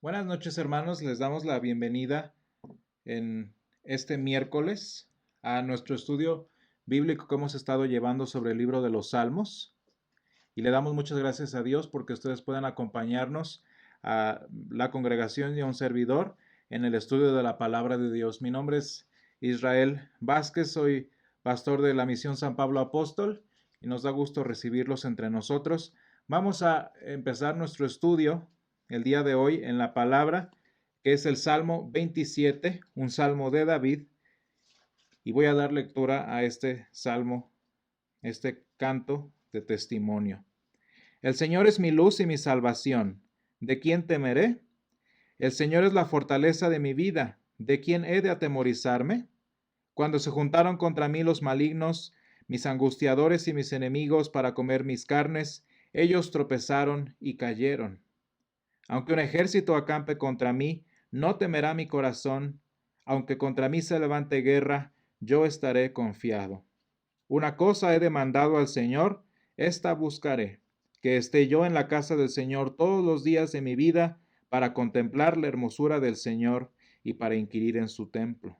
Buenas noches, hermanos. Les damos la bienvenida en este miércoles a nuestro estudio bíblico que hemos estado llevando sobre el libro de los Salmos. Y le damos muchas gracias a Dios porque ustedes puedan acompañarnos a la congregación y a un servidor en el estudio de la palabra de Dios. Mi nombre es Israel Vázquez, soy pastor de la Misión San Pablo Apóstol y nos da gusto recibirlos entre nosotros. Vamos a empezar nuestro estudio el día de hoy en la palabra, que es el Salmo 27, un salmo de David, y voy a dar lectura a este salmo, este canto de testimonio. El Señor es mi luz y mi salvación. ¿De quién temeré? El Señor es la fortaleza de mi vida. ¿De quién he de atemorizarme? Cuando se juntaron contra mí los malignos, mis angustiadores y mis enemigos para comer mis carnes, ellos tropezaron y cayeron. Aunque un ejército acampe contra mí, no temerá mi corazón. Aunque contra mí se levante guerra, yo estaré confiado. Una cosa he demandado al Señor, esta buscaré, que esté yo en la casa del Señor todos los días de mi vida para contemplar la hermosura del Señor y para inquirir en su templo.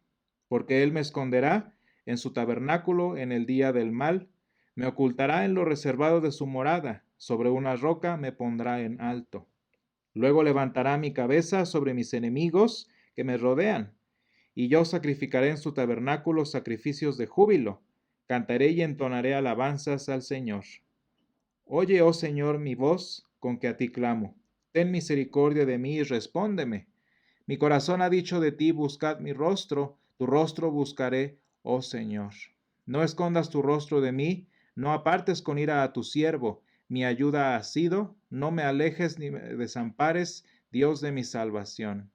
Porque Él me esconderá en su tabernáculo en el día del mal, me ocultará en lo reservado de su morada, sobre una roca me pondrá en alto. Luego levantará mi cabeza sobre mis enemigos que me rodean, y yo sacrificaré en su tabernáculo sacrificios de júbilo. Cantaré y entonaré alabanzas al Señor. Oye, oh Señor, mi voz con que a ti clamo. Ten misericordia de mí y respóndeme. Mi corazón ha dicho de ti, buscad mi rostro, tu rostro buscaré, oh Señor. No escondas tu rostro de mí, no apartes con ira a tu siervo. Mi ayuda has sido, no me alejes ni me desampares, Dios de mi salvación.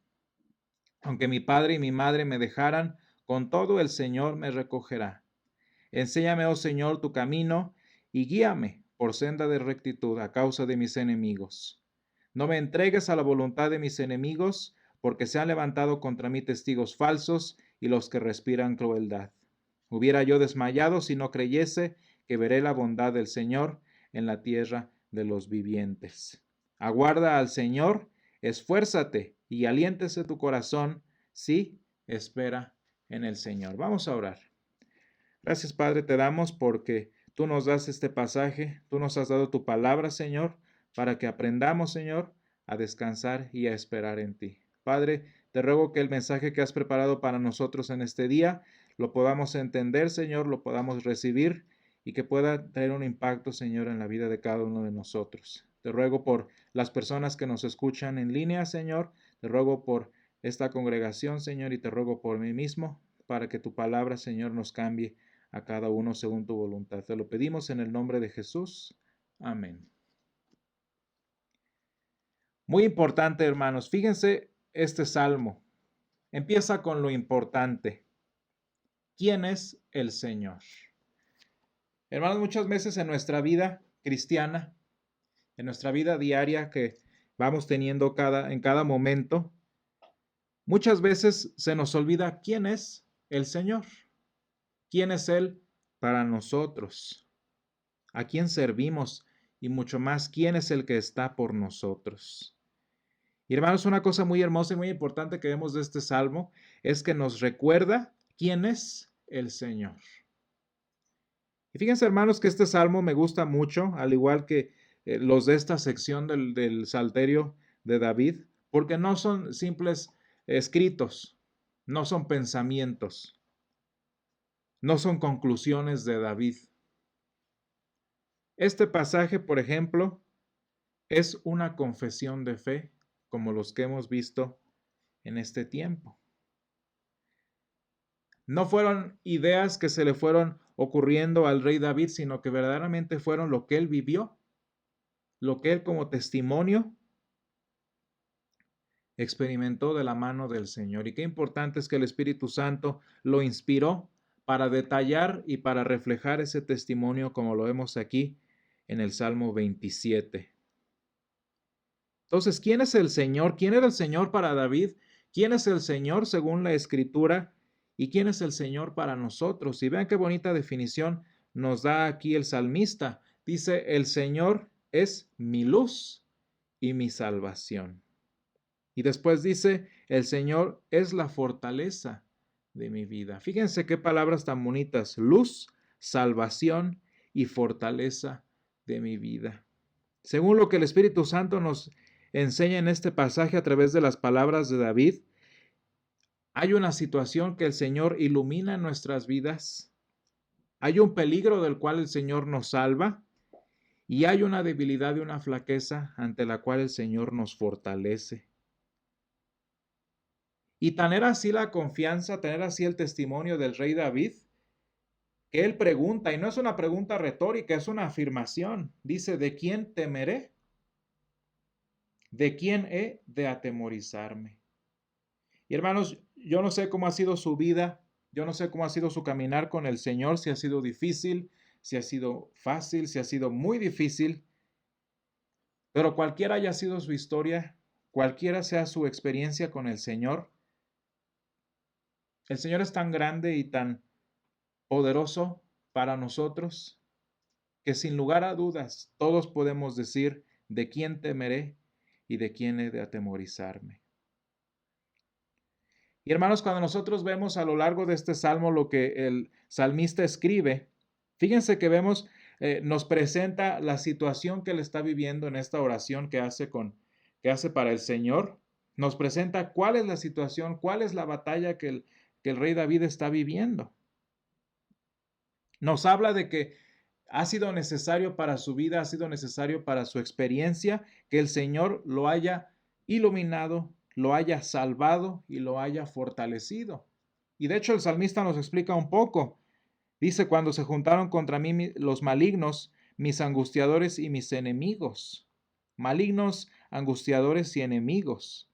Aunque mi padre y mi madre me dejaran, con todo el Señor me recogerá. Enséñame, oh Señor, tu camino y guíame por senda de rectitud a causa de mis enemigos. No me entregues a la voluntad de mis enemigos, porque se han levantado contra mí testigos falsos y los que respiran crueldad. Hubiera yo desmayado si no creyese que veré la bondad del Señor en la tierra de los vivientes. Aguarda al Señor, esfuérzate y aliéntese tu corazón, sí, espera en el Señor. Vamos a orar. Gracias, Padre, te damos porque tú nos das este pasaje, tú nos has dado tu palabra, Señor, para que aprendamos, Señor, a descansar y a esperar en ti. Padre, te ruego que el mensaje que has preparado para nosotros en este día lo podamos entender, Señor, lo podamos recibir y que pueda tener un impacto, Señor, en la vida de cada uno de nosotros. Te ruego por las personas que nos escuchan en línea, Señor, te ruego por esta congregación, Señor, y te ruego por mí mismo, para que tu palabra, Señor, nos cambie a cada uno según tu voluntad. Te lo pedimos en el nombre de Jesús. Amén. Muy importante, hermanos. Fíjense este salmo. Empieza con lo importante. ¿Quién es el Señor? Hermanos, muchas veces en nuestra vida cristiana, en nuestra vida diaria que vamos teniendo en cada momento, muchas veces se nos olvida quién es el Señor. ¿Quién es Él para nosotros? ¿A quién servimos? Y mucho más, ¿quién es el que está por nosotros? Y hermanos, una cosa muy hermosa y muy importante que vemos de este salmo es que nos recuerda quién es el Señor. Y fíjense, hermanos, que este salmo me gusta mucho, al igual que los de esta sección del Salterio de David, porque no son simples escritos, no son pensamientos, no son conclusiones de David. Este pasaje, por ejemplo, es una confesión de fe, como los que hemos visto en este tiempo. No fueron ideas que se le fueron ocurriendo al rey David, sino que verdaderamente fueron lo que él vivió, lo que él como testimonio experimentó de la mano del Señor. Y qué importante es que el Espíritu Santo lo inspiró para detallar y para reflejar ese testimonio como lo vemos aquí en el Salmo 27. Entonces, ¿quién es el Señor? ¿Quién era el Señor para David? ¿Quién es el Señor según la Escritura? ¿Y quién es el Señor para nosotros? Y vean qué bonita definición nos da aquí el salmista. Dice, el Señor es mi luz y mi salvación. Y después dice, el Señor es la fortaleza de mi vida. Fíjense qué palabras tan bonitas. Luz, salvación y fortaleza de mi vida. Según lo que el Espíritu Santo nos enseña en este pasaje a través de las palabras de David, hay una situación que el Señor ilumina en nuestras vidas. Hay un peligro del cual el Señor nos salva. Y hay una debilidad y una flaqueza ante la cual el Señor nos fortalece. Y tan era así la confianza, tan era así el testimonio del rey David, que él pregunta, y no es una pregunta retórica, es una afirmación. Dice, ¿de quién temeré? ¿De quién he de atemorizarme? Y hermanos, yo no sé cómo ha sido su vida, yo no sé cómo ha sido su caminar con el Señor, si ha sido difícil, si ha sido fácil, si ha sido muy difícil, pero cualquiera haya sido su historia, cualquiera sea su experiencia con el Señor es tan grande y tan poderoso para nosotros que sin lugar a dudas todos podemos decir de quién temeré y de quién he de atemorizarme. Y hermanos, cuando nosotros vemos a lo largo de este salmo lo que el salmista escribe, fíjense que vemos, nos presenta la situación que él está viviendo en esta oración que hace para el Señor. Nos presenta cuál es la situación, cuál es la batalla que el rey David está viviendo. Nos habla de que ha sido necesario para su vida, ha sido necesario para su experiencia, que el Señor lo haya iluminado, lo haya salvado y lo haya fortalecido. Y de hecho el salmista nos explica un poco. Dice, cuando se juntaron contra mí los malignos, mis angustiadores y mis enemigos. Malignos, angustiadores y enemigos.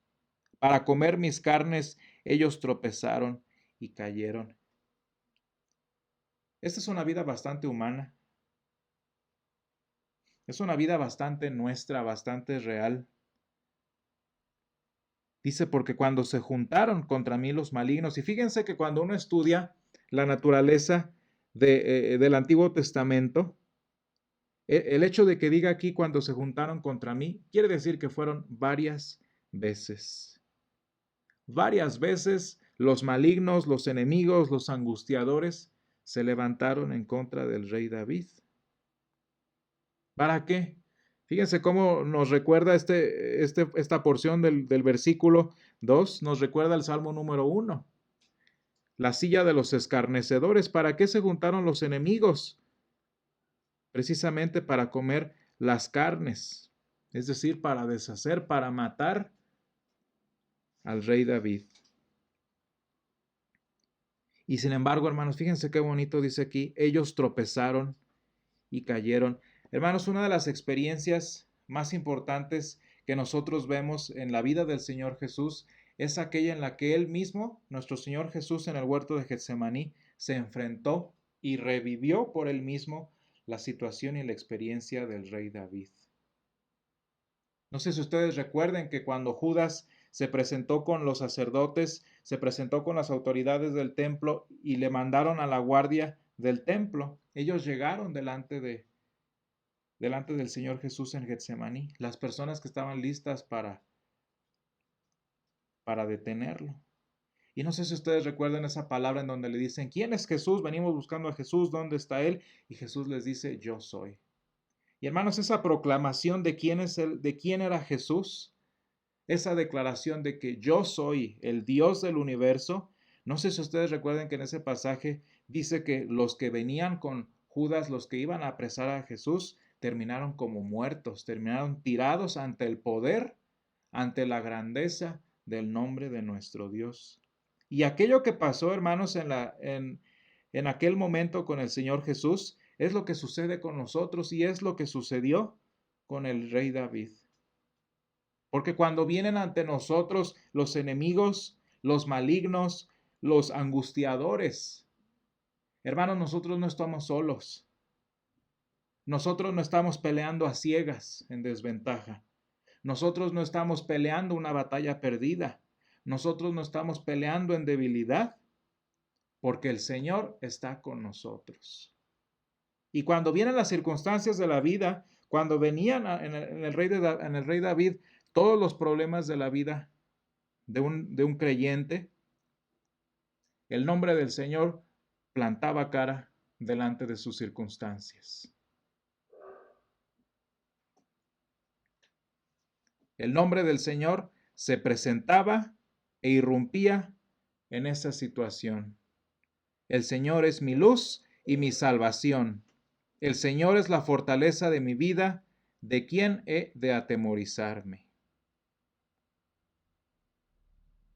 Para comer mis carnes, ellos tropezaron y cayeron. Esta es una vida bastante humana. Es una vida bastante nuestra, bastante real. Dice, porque cuando se juntaron contra mí los malignos, y fíjense que cuando uno estudia la naturaleza del Antiguo Testamento, el hecho de que diga aquí cuando se juntaron contra mí, quiere decir que fueron varias veces. Varias veces los malignos, los enemigos, los angustiadores se levantaron en contra del rey David. ¿Para qué? Fíjense cómo nos recuerda esta porción del versículo 2, nos recuerda el Salmo número 1. La silla de los escarnecedores. ¿Para qué se juntaron los enemigos? Precisamente para comer las carnes, es decir, para deshacer, para matar al rey David. Y sin embargo, hermanos, fíjense qué bonito dice aquí, ellos tropezaron y cayeron. Hermanos, una de las experiencias más importantes que nosotros vemos en la vida del Señor Jesús es aquella en la que Él mismo, nuestro Señor Jesús, en el huerto de Getsemaní, se enfrentó y revivió por Él mismo la situación y la experiencia del rey David. No sé si ustedes recuerden que cuando Judas se presentó con los sacerdotes, se presentó con las autoridades del templo y le mandaron a la guardia del templo, ellos llegaron delante del Señor Jesús en Getsemaní, las personas que estaban listas para detenerlo. Y no sé si ustedes recuerdan esa palabra en donde le dicen, ¿quién es Jesús? Venimos buscando a Jesús, ¿dónde está Él? Y Jesús les dice, yo soy. Y hermanos, esa proclamación de quién es Él, de quién era Jesús, esa declaración de que yo soy el Dios del universo, no sé si ustedes recuerdan que en ese pasaje dice que los que venían con Judas, los que iban a apresar a Jesús, terminaron como muertos, terminaron tirados ante el poder, ante la grandeza del nombre de nuestro Dios. Y aquello que pasó, hermanos, en aquel momento con el Señor Jesús, es lo que sucede con nosotros y es lo que sucedió con el rey David. Porque cuando vienen ante nosotros los enemigos, los malignos, los angustiadores, hermanos, nosotros no estamos solos. Nosotros no estamos peleando a ciegas en desventaja. Nosotros no estamos peleando una batalla perdida. Nosotros no estamos peleando en debilidad, porque el Señor está con nosotros. Y cuando vienen las circunstancias de la vida, cuando venían en el rey David todos los problemas de la vida, de un creyente, el nombre del Señor plantaba cara delante de sus circunstancias. El nombre del Señor se presentaba e irrumpía en esa situación. El Señor es mi luz y mi salvación. El Señor es la fortaleza de mi vida. ¿De quién he de atemorizarme?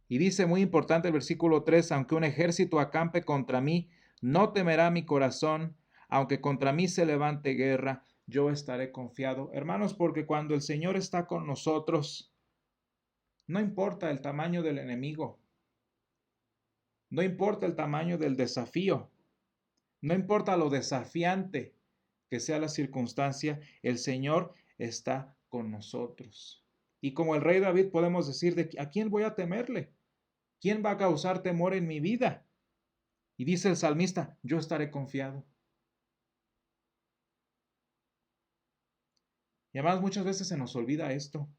Y dice muy importante el versículo 3, aunque un ejército acampe contra mí, no temerá mi corazón, aunque contra mí se levante guerra, yo estaré confiado. Hermanos, porque cuando el Señor está con nosotros, no importa el tamaño del enemigo, no importa el tamaño del desafío, no importa lo desafiante que sea la circunstancia, el Señor está con nosotros. Y como el rey David podemos decir, ¿a quién voy a temerle? ¿Quién va a causar temor en mi vida? Y dice el salmista, yo estaré confiado. Y además muchas veces se nos olvida esto.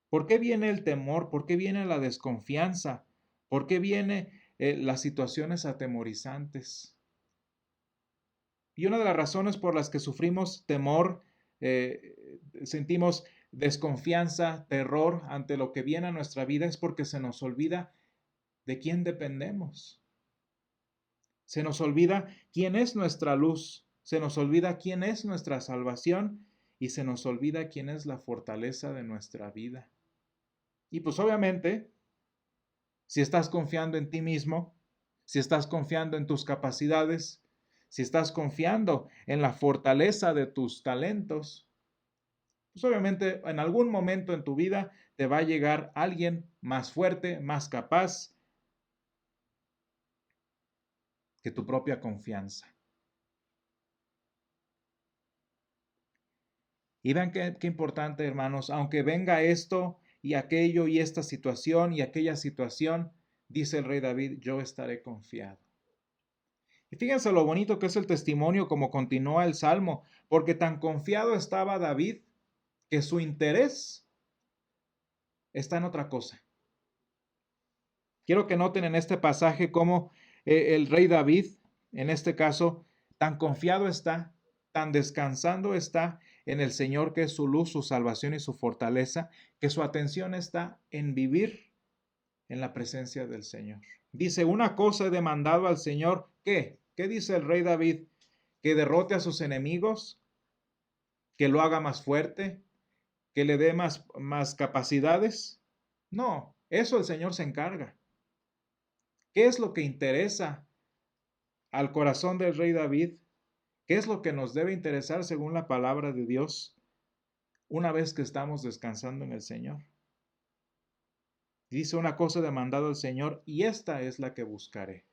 ¿Por qué viene el temor? ¿Por qué viene la desconfianza? ¿Por qué vienen las situaciones atemorizantes? Y una de las razones por las que sufrimos temor, sentimos desconfianza, terror ante lo que viene a nuestra vida es porque se nos olvida de quién dependemos. Se nos olvida quién es nuestra luz, se nos olvida quién es nuestra salvación y se nos olvida quién es la fortaleza de nuestra vida. Y pues obviamente, si estás confiando en ti mismo, si estás confiando en tus capacidades, si estás confiando en la fortaleza de tus talentos, pues obviamente en algún momento en tu vida te va a llegar alguien más fuerte, más capaz que tu propia confianza. Y vean qué importante, hermanos, aunque venga esto y aquello y esta situación y aquella situación, dice el rey David, yo estaré confiado. Y fíjense lo bonito que es el testimonio como continúa el Salmo, porque tan confiado estaba David que su interés está en otra cosa. Quiero que noten en este pasaje cómo el rey David, en este caso, tan confiado está, tan descansando está en el Señor que es su luz, su salvación y su fortaleza, que su atención está en vivir en la presencia del Señor. Dice, una cosa he demandado al Señor, ¿qué? ¿Qué dice el rey David? Que derrote a sus enemigos, que lo haga más fuerte, que le dé más capacidades. No, eso el Señor se encarga. ¿Qué es lo que interesa al corazón del rey David? ¿Qué es lo que nos debe interesar según la palabra de Dios una vez que estamos descansando en el Señor? Dice una cosa demandado al Señor y esta es la que buscaré.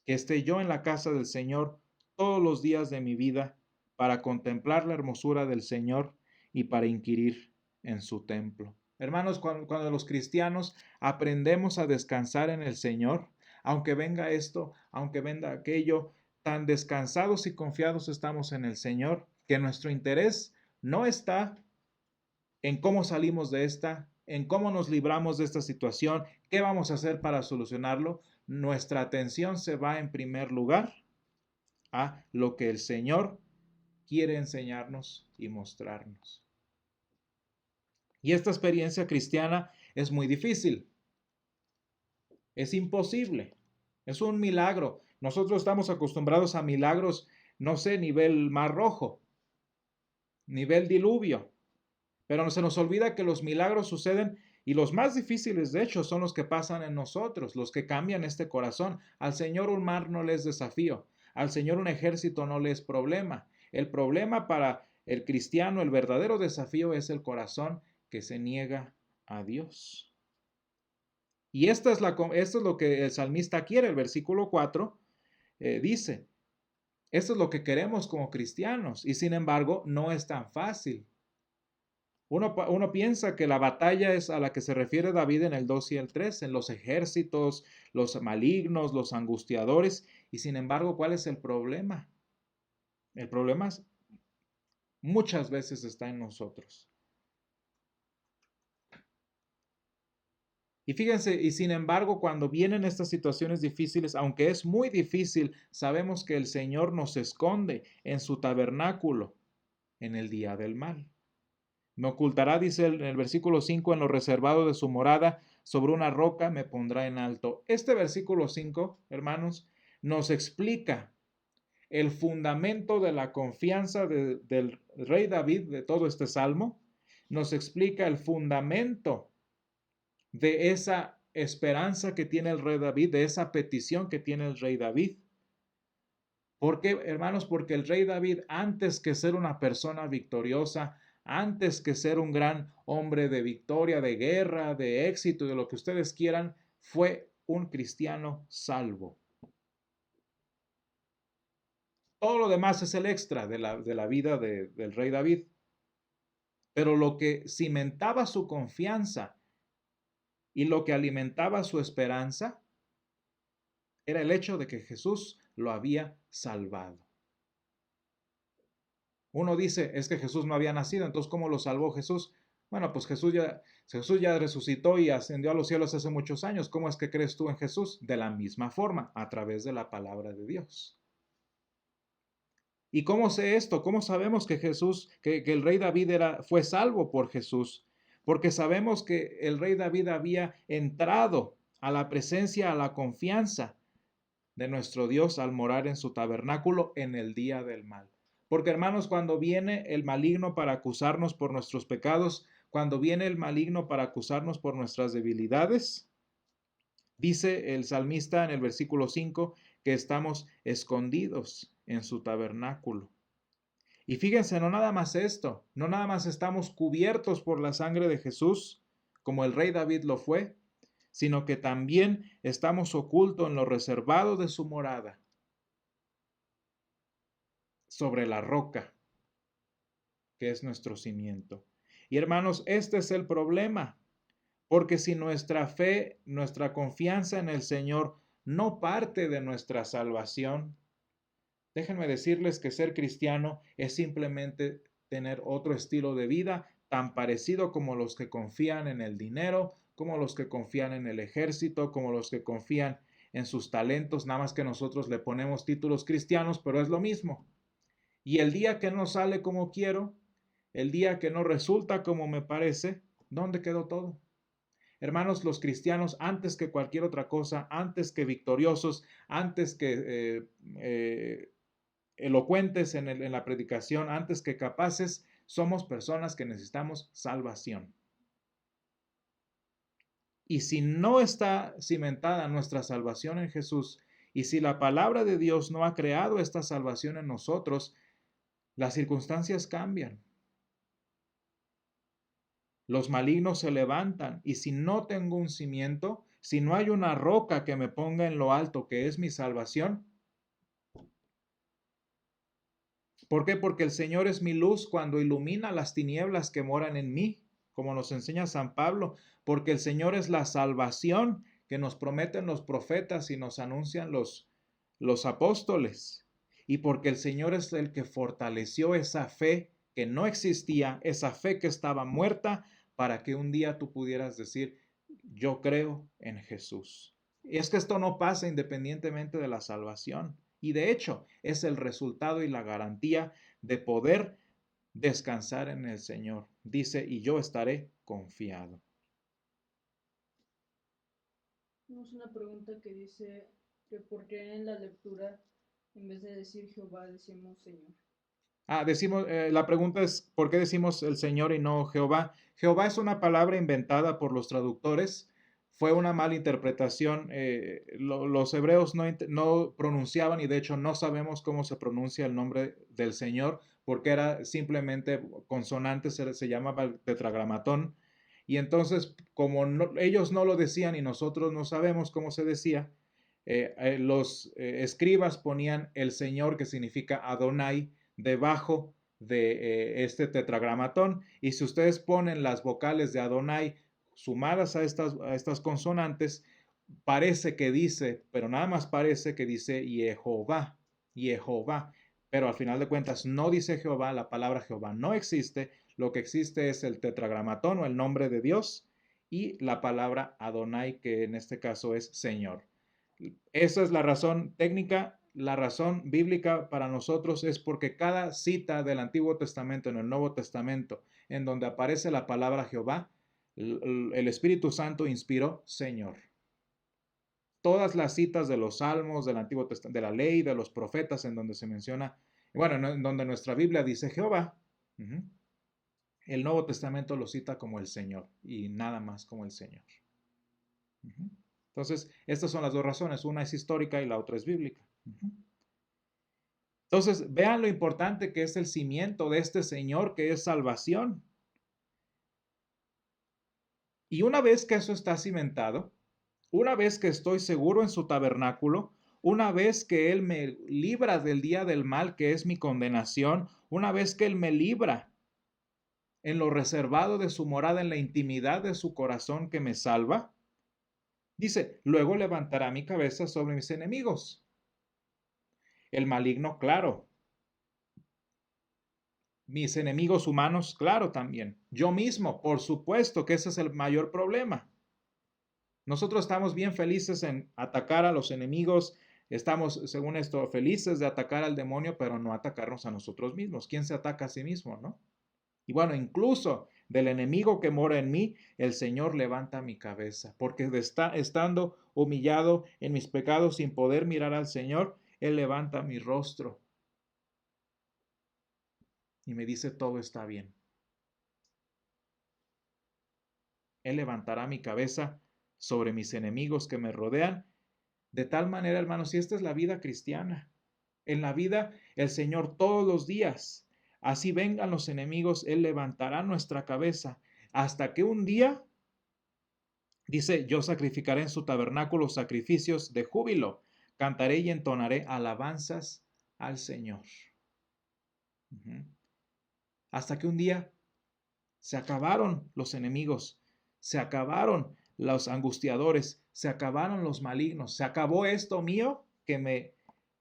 Que esté yo en la casa del Señor todos los días de mi vida para contemplar la hermosura del Señor y para inquirir en su templo. Hermanos, cuando los cristianos aprendemos a descansar en el Señor, aunque venga esto, aunque venga aquello, tan descansados y confiados estamos en el Señor, que nuestro interés no está en cómo salimos de esta, en cómo nos libramos de esta situación, qué vamos a hacer para solucionarlo. Nuestra atención se va en primer lugar a lo que el Señor quiere enseñarnos y mostrarnos. Y esta experiencia cristiana es muy difícil. Es imposible. Es un milagro. Nosotros estamos acostumbrados a milagros, no sé, nivel Mar Rojo, nivel diluvio. Pero se nos olvida que los milagros suceden y los más difíciles, de hecho, son los que pasan en nosotros, los que cambian este corazón. Al Señor un mar no le es desafío. Al Señor un ejército no le es problema. El problema para el cristiano, el verdadero desafío es el corazón que se niega a Dios. Y esto es lo que el salmista quiere. El versículo 4 dice, esto es lo que queremos como cristianos y sin embargo no es tan fácil. Uno piensa que la batalla es a la que se refiere David en el 2 y el 3, en los ejércitos, los malignos, los angustiadores, y sin embargo, ¿cuál es el problema? El problema muchas veces está en nosotros. Y fíjense, y sin embargo, cuando vienen estas situaciones difíciles, aunque es muy difícil, sabemos que el Señor nos esconde en su tabernáculo en el día del mal. Me ocultará, dice en el versículo 5, en lo reservado de su morada, sobre una roca me pondrá en alto. Este versículo 5, hermanos, nos explica el fundamento de la confianza del rey David, de todo este salmo, nos explica el fundamento de esa esperanza que tiene el rey David, de esa petición que tiene el rey David. ¿Por qué, hermanos? Porque el rey David, antes que ser una persona victoriosa, antes que ser un gran hombre de victoria, de guerra, de éxito, de lo que ustedes quieran, fue un cristiano salvo. Todo lo demás es el extra de la vida del rey David. Pero lo que cimentaba su confianza y lo que alimentaba su esperanza era el hecho de que Jesús lo había salvado. Uno dice, es que Jesús no había nacido, entonces ¿cómo lo salvó Jesús? Bueno, pues Jesús ya resucitó y ascendió a los cielos hace muchos años. ¿Cómo es que crees tú en Jesús? De la misma forma, a través de la palabra de Dios. ¿Y cómo sé esto? ¿Cómo sabemos que Jesús, que el rey David fue salvo por Jesús? Porque sabemos que el rey David había entrado a la presencia, a la confianza de nuestro Dios al morar en su tabernáculo en el día del mal. Porque hermanos, cuando viene el maligno para acusarnos por nuestros pecados, cuando viene el maligno para acusarnos por nuestras debilidades, dice el salmista en el versículo 5 que estamos escondidos en su tabernáculo. Y fíjense, no nada más esto, no nada más estamos cubiertos por la sangre de Jesús, como el rey David lo fue, sino que también estamos ocultos en lo reservado de su morada, sobre la roca, que es nuestro cimiento. Y hermanos, este es el problema, porque si nuestra fe, nuestra confianza en el Señor no parte de nuestra salvación, déjenme decirles que ser cristiano es simplemente tener otro estilo de vida tan parecido como los que confían en el dinero, como los que confían en el ejército, como los que confían en sus talentos, nada más que nosotros le ponemos títulos cristianos, pero es lo mismo. Y el día que no sale como quiero, el día que no resulta como me parece, ¿dónde quedó todo? Hermanos, los cristianos, antes que cualquier otra cosa, antes que victoriosos, antes que elocuentes en la predicación, antes que capaces, somos personas que necesitamos salvación. Y si no está cimentada nuestra salvación en Jesús, y si la palabra de Dios no ha creado esta salvación en nosotros, las circunstancias cambian. Los malignos se levantan y si no tengo un cimiento, si no hay una roca que me ponga en lo alto, que es mi salvación. ¿Por qué? Porque el Señor es mi luz cuando ilumina las tinieblas que moran en mí, como nos enseña San Pablo, porque el Señor es la salvación que nos prometen los profetas y nos anuncian los apóstoles. Y porque el Señor es el que fortaleció esa fe que no existía, esa fe que estaba muerta, para que un día tú pudieras decir, yo creo en Jesús. Y es que esto no pasa independientemente de la salvación. Y de hecho es el resultado y la garantía de poder descansar en el Señor. Dice, y yo estaré confiado. Tenemos una pregunta que dice que por qué en la lectura, en vez de decir Jehová, decimos Señor. La pregunta es, ¿por qué decimos el Señor y no Jehová? Jehová es una palabra inventada por los traductores. Fue una mala interpretación. Los hebreos no pronunciaban y de hecho no sabemos cómo se pronuncia el nombre del Señor porque era simplemente consonantes, se llamaba el tetragramatón. Y entonces, como ellos no lo decían y nosotros no sabemos cómo se decía, los escribas ponían el Señor, que significa Adonai, debajo de este tetragramatón. Y si ustedes ponen las vocales de Adonai sumadas a estas consonantes, parece que dice, pero nada más parece que dice Jehová, Jehová. Pero al final de cuentas no dice Jehová, la palabra Jehová no existe, lo que existe es el tetragramatón o el nombre de Dios y la palabra Adonai, que en este caso es Señor. Esa es la razón técnica. La razón bíblica para nosotros es porque cada cita del Antiguo Testamento en el Nuevo Testamento en donde aparece la palabra Jehová, el Espíritu Santo inspiró Señor. Todas las citas de los salmos, del Antiguo Testamento, de la ley, de los profetas, en donde se menciona, bueno, en donde nuestra Biblia dice Jehová, el Nuevo Testamento lo cita como el Señor y nada más como el Señor. Entonces, estas son las dos razones. Una es histórica y la otra es bíblica. Entonces, vean lo importante que es el cimiento de este Señor, que es salvación. Y una vez que eso está cimentado, una vez que estoy seguro en su tabernáculo, una vez que Él me libra del día del mal, que es mi condenación, una vez que Él me libra en lo reservado de su morada, en la intimidad de su corazón que me salva, dice, luego levantará mi cabeza sobre mis enemigos. El maligno, claro. Mis enemigos humanos, claro también. Yo mismo, por supuesto que ese es el mayor problema. Nosotros estamos bien felices en atacar a los enemigos, estamos, según esto, felices de atacar al demonio, pero no atacarnos a nosotros mismos. ¿Quién se ataca a sí mismo, no? Y bueno, incluso del enemigo que mora en mí, el Señor levanta mi cabeza, porque estando humillado en mis pecados sin poder mirar al Señor, Él levanta mi rostro y me dice todo está bien. Él levantará mi cabeza sobre mis enemigos que me rodean. De tal manera, hermanos, y esta es la vida cristiana. En la vida, el Señor todos los días, así vengan los enemigos, Él levantará nuestra cabeza hasta que un día, dice, yo sacrificaré en su tabernáculo sacrificios de júbilo, cantaré y entonaré alabanzas al Señor. Hasta que un día se acabaron los enemigos, se acabaron los angustiadores, se acabaron los malignos, se acabó esto mío que me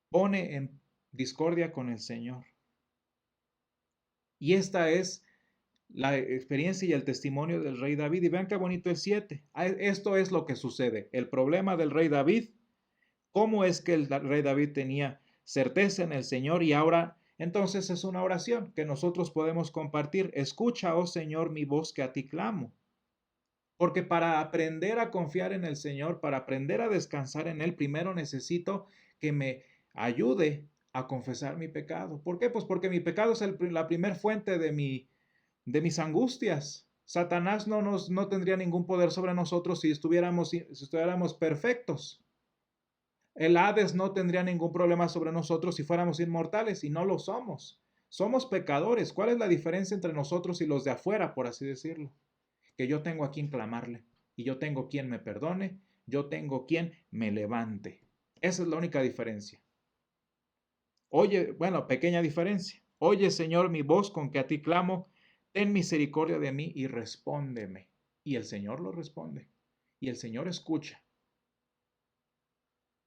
pone en discordia con el Señor. Y esta es la experiencia y el testimonio del rey David. Y vean qué bonito el 7. Esto es lo que sucede. El problema del rey David, cómo es que el rey David tenía certeza en el Señor y ahora entonces es una oración que nosotros podemos compartir. Escucha, oh Señor, mi voz que a ti clamo. Porque para aprender a confiar en el Señor, para aprender a descansar en Él, primero necesito que me ayude a confesar mi pecado. ¿Por qué? Pues porque mi pecado es la primer fuente de mis angustias. Satanás no tendría ningún poder sobre nosotros si estuviéramos perfectos. El Hades no tendría ningún problema sobre nosotros si fuéramos inmortales y no lo somos. Somos pecadores. ¿Cuál es la diferencia entre nosotros y los de afuera, por así decirlo? Que yo tengo a quien clamarle y yo tengo quien me perdone, yo tengo quien me levante. Esa es la única diferencia. Oye, bueno, pequeña diferencia. Oye, Señor, mi voz con que a ti clamo, ten misericordia de mí y respóndeme. Y el Señor lo responde. Y el Señor escucha.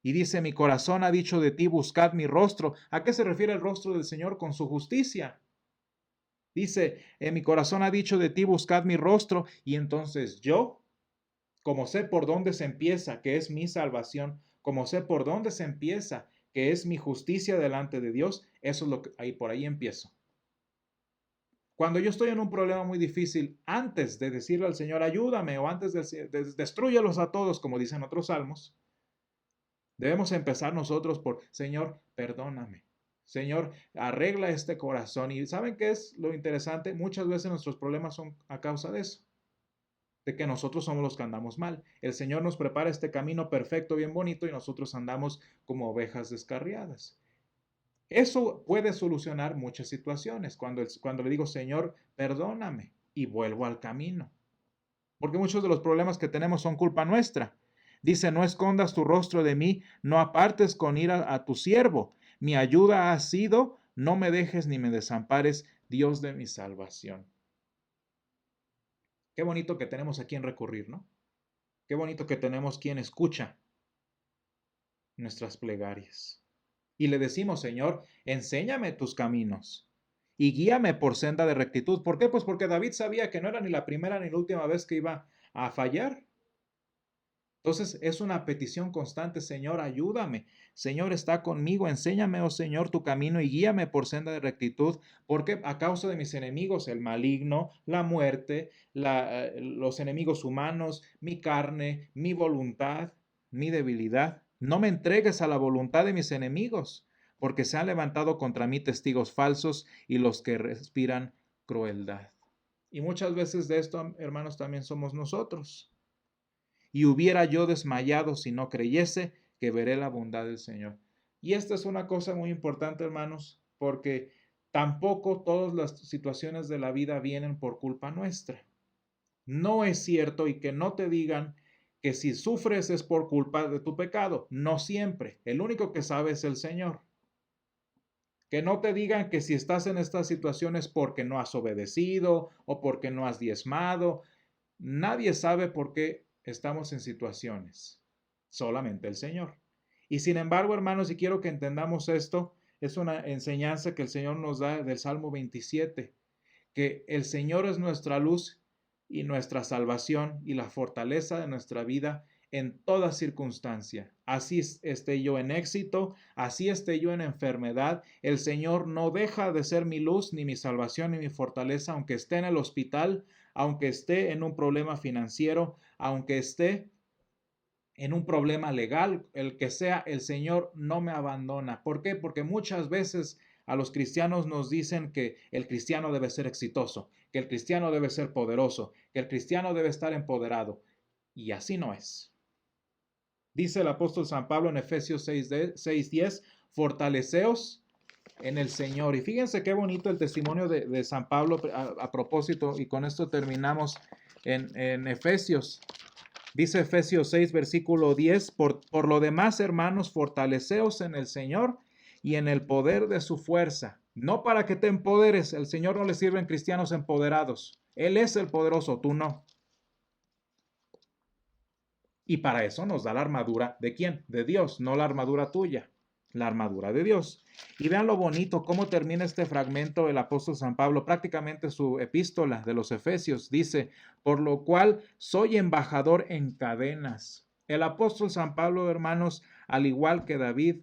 Y dice, mi corazón ha dicho de ti, buscad mi rostro. ¿A qué se refiere el rostro del Señor? Con su justicia. Dice, en mi corazón ha dicho de ti, buscad mi rostro. Y entonces yo, como sé por dónde se empieza, que es mi salvación, como sé por dónde se empieza, que es mi justicia delante de Dios, eso es lo que por ahí empiezo. Cuando yo estoy en un problema muy difícil, antes de decirle al Señor, ayúdame, o antes de destrúyelos a todos, como dicen otros salmos, debemos empezar nosotros por, Señor, perdóname. Señor, arregla este corazón. ¿Y saben qué es lo interesante? Muchas veces nuestros problemas son a causa de eso, de que nosotros somos los que andamos mal. El Señor nos prepara este camino perfecto, bien bonito, y nosotros andamos como ovejas descarriadas. Eso puede solucionar muchas situaciones. Cuando le digo, Señor, perdóname, y vuelvo al camino. Porque muchos de los problemas que tenemos son culpa nuestra. Dice, no escondas tu rostro de mí, no apartes con ira a tu siervo. Mi ayuda ha sido, no me dejes ni me desampares, Dios de mi salvación. Qué bonito que tenemos a quien recurrir, ¿no? Qué bonito que tenemos quien escucha nuestras plegarias. Y le decimos, Señor, enséñame tus caminos y guíame por senda de rectitud. ¿Por qué? Pues porque David sabía que no era ni la primera ni la última vez que iba a fallar. Entonces es una petición constante: Señor, ayúdame. Señor, está conmigo. Enséñame, oh Señor, tu camino y guíame por senda de rectitud, porque a causa de mis enemigos, el maligno, la muerte, los enemigos humanos, mi carne, mi voluntad, mi debilidad, no me entregues a la voluntad de mis enemigos, porque se han levantado contra mí testigos falsos y los que respiran crueldad. Y muchas veces de esto, hermanos, también somos nosotros. Y hubiera yo desmayado si no creyese que veré la bondad del Señor. Y esta es una cosa muy importante, hermanos, porque tampoco todas las situaciones de la vida vienen por culpa nuestra. No es cierto, y que no te digan que si sufres es por culpa de tu pecado. No siempre. El único que sabe es el Señor. Que no te digan que si estás en estas situaciones porque no has obedecido o porque no has diezmado. Nadie sabe por qué estamos en situaciones, solamente el Señor. Y sin embargo, hermanos, y quiero que entendamos esto, es una enseñanza que el Señor nos da del Salmo 27, que el Señor es nuestra luz y nuestra salvación y la fortaleza de nuestra vida en toda circunstancia. Así esté yo en éxito, así esté yo en enfermedad, el Señor no deja de ser mi luz, ni mi salvación, ni mi fortaleza, aunque esté en el hospital, aunque esté en un problema financiero, aunque esté en un problema legal, el que sea, el Señor no me abandona. ¿Por qué? Porque muchas veces a los cristianos nos dicen que el cristiano debe ser exitoso, que el cristiano debe ser poderoso, que el cristiano debe estar empoderado. Y así no es. Dice el apóstol San Pablo en Efesios 6:10, fortaleceos en el Señor. Y fíjense qué bonito el testimonio de San Pablo a propósito, y con esto terminamos en Efesios. Dice Efesios 6, versículo 10, por lo demás, hermanos, fortaleceos en el Señor y en el poder de su fuerza. No para que te empoderes, el Señor no le sirven cristianos empoderados. Él es el poderoso, tú no. Y para eso nos da la armadura ¿de quién? De Dios, no la armadura tuya, la armadura de Dios. Y vean lo bonito, cómo termina este fragmento el apóstol San Pablo, prácticamente su epístola de los Efesios. Dice, por lo cual soy embajador en cadenas. El apóstol San Pablo, hermanos, al igual que David,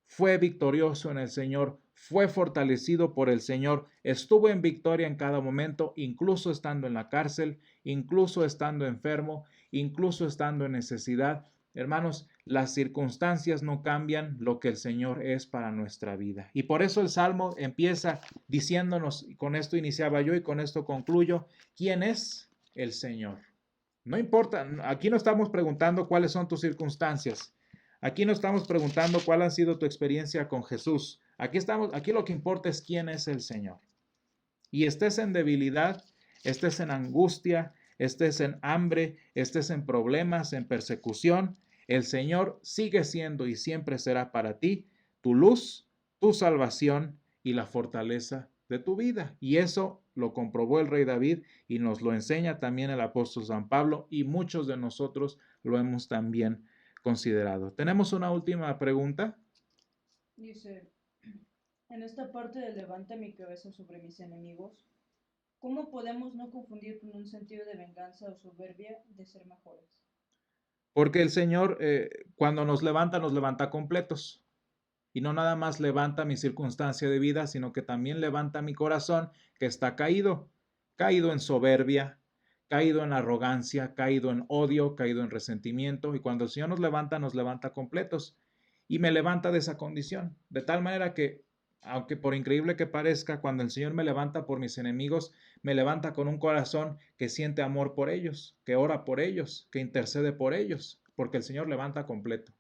fue victorioso en el Señor, fue fortalecido por el Señor, estuvo en victoria en cada momento, incluso estando en la cárcel, incluso estando enfermo, incluso estando en necesidad. Hermanos, las circunstancias no cambian lo que el Señor es para nuestra vida. Y por eso el Salmo empieza diciéndonos, y con esto iniciaba yo y con esto concluyo, ¿quién es el Señor? No importa, aquí no estamos preguntando cuáles son tus circunstancias. Aquí no estamos preguntando cuál ha sido tu experiencia con Jesús. Aquí lo que importa es quién es el Señor. Y estés en debilidad, estés en angustia, estés en hambre, estés en problemas, en persecución, el Señor sigue siendo y siempre será para ti tu luz, tu salvación y la fortaleza de tu vida. Y eso lo comprobó el rey David y nos lo enseña también el apóstol San Pablo, y muchos de nosotros lo hemos también considerado. Tenemos una última pregunta. Dice, en esta parte de levanta mi cabeza sobre mis enemigos, ¿cómo podemos no confundir con un sentido de venganza o soberbia de ser mejores? Porque el Señor, cuando nos levanta completos. Y no nada más levanta mi circunstancia de vida, sino que también levanta mi corazón, que está caído, caído en soberbia, caído en arrogancia, caído en odio, caído en resentimiento. Y cuando el Señor nos levanta completos y me levanta de esa condición. De tal manera que, aunque por increíble que parezca, cuando el Señor me levanta por mis enemigos, me levanta con un corazón que siente amor por ellos, que ora por ellos, que intercede por ellos, porque el Señor levanta completo.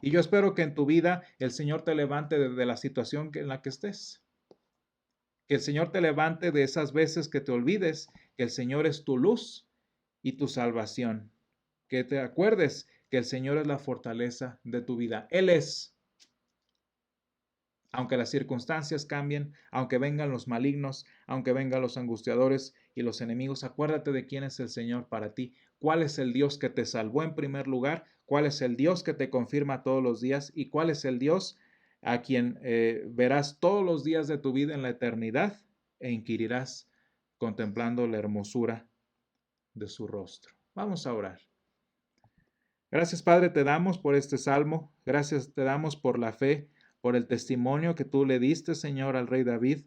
Y yo espero que en tu vida el Señor te levante de la situación en la que estés. Que el Señor te levante de esas veces que te olvides que el Señor es tu luz y tu salvación. Que te acuerdes que el Señor es la fortaleza de tu vida. Él es. Aunque las circunstancias cambien, aunque vengan los malignos, aunque vengan los angustiadores y los enemigos, acuérdate de quién es el Señor para ti. ¿Cuál es el Dios que te salvó en primer lugar? ¿Cuál es el Dios que te confirma todos los días? ¿Y cuál es el Dios a quien verás todos los días de tu vida en la eternidad e inquirirás contemplando la hermosura de su rostro. Vamos a orar. Gracias, Padre, te damos por este salmo. Gracias te damos por la fe, por el testimonio que tú le diste, Señor, al rey David.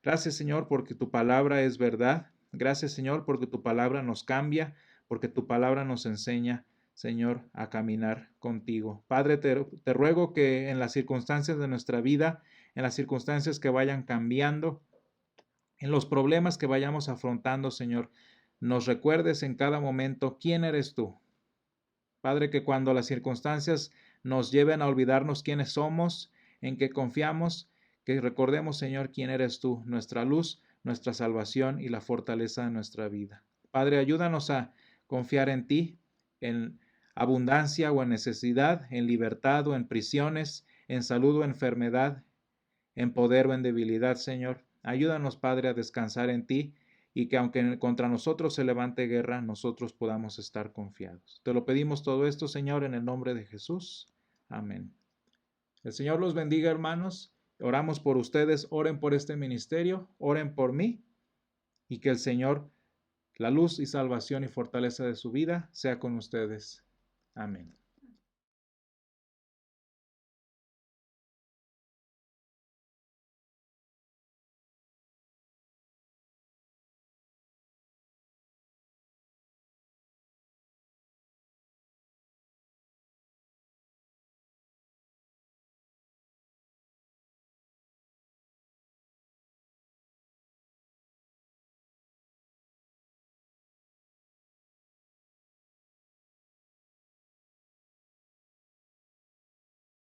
Gracias, Señor, porque tu palabra es verdad. Gracias, Señor, porque tu palabra nos cambia, porque tu palabra nos enseña, Señor, a caminar contigo. Padre, te ruego que en las circunstancias de nuestra vida, en las circunstancias que vayan cambiando, en los problemas que vayamos afrontando, Señor, nos recuerdes en cada momento quién eres tú. Padre, que cuando las circunstancias nos lleven a olvidarnos quiénes somos, en qué confiamos, que recordemos, Señor, quién eres tú, nuestra luz, nuestra salvación y la fortaleza de nuestra vida. Padre, ayúdanos a confiar en ti, en abundancia o en necesidad, en libertad o en prisiones, en salud o enfermedad, en poder o en debilidad, Señor. Ayúdanos, Padre, a descansar en ti y que aunque contra nosotros se levante guerra, nosotros podamos estar confiados. Te lo pedimos todo esto, Señor, en el nombre de Jesús. Amén. El Señor los bendiga, hermanos. Oramos por ustedes, oren por este ministerio, oren por mí y que el Señor, la luz y salvación y fortaleza de su vida, sea con ustedes. Amén.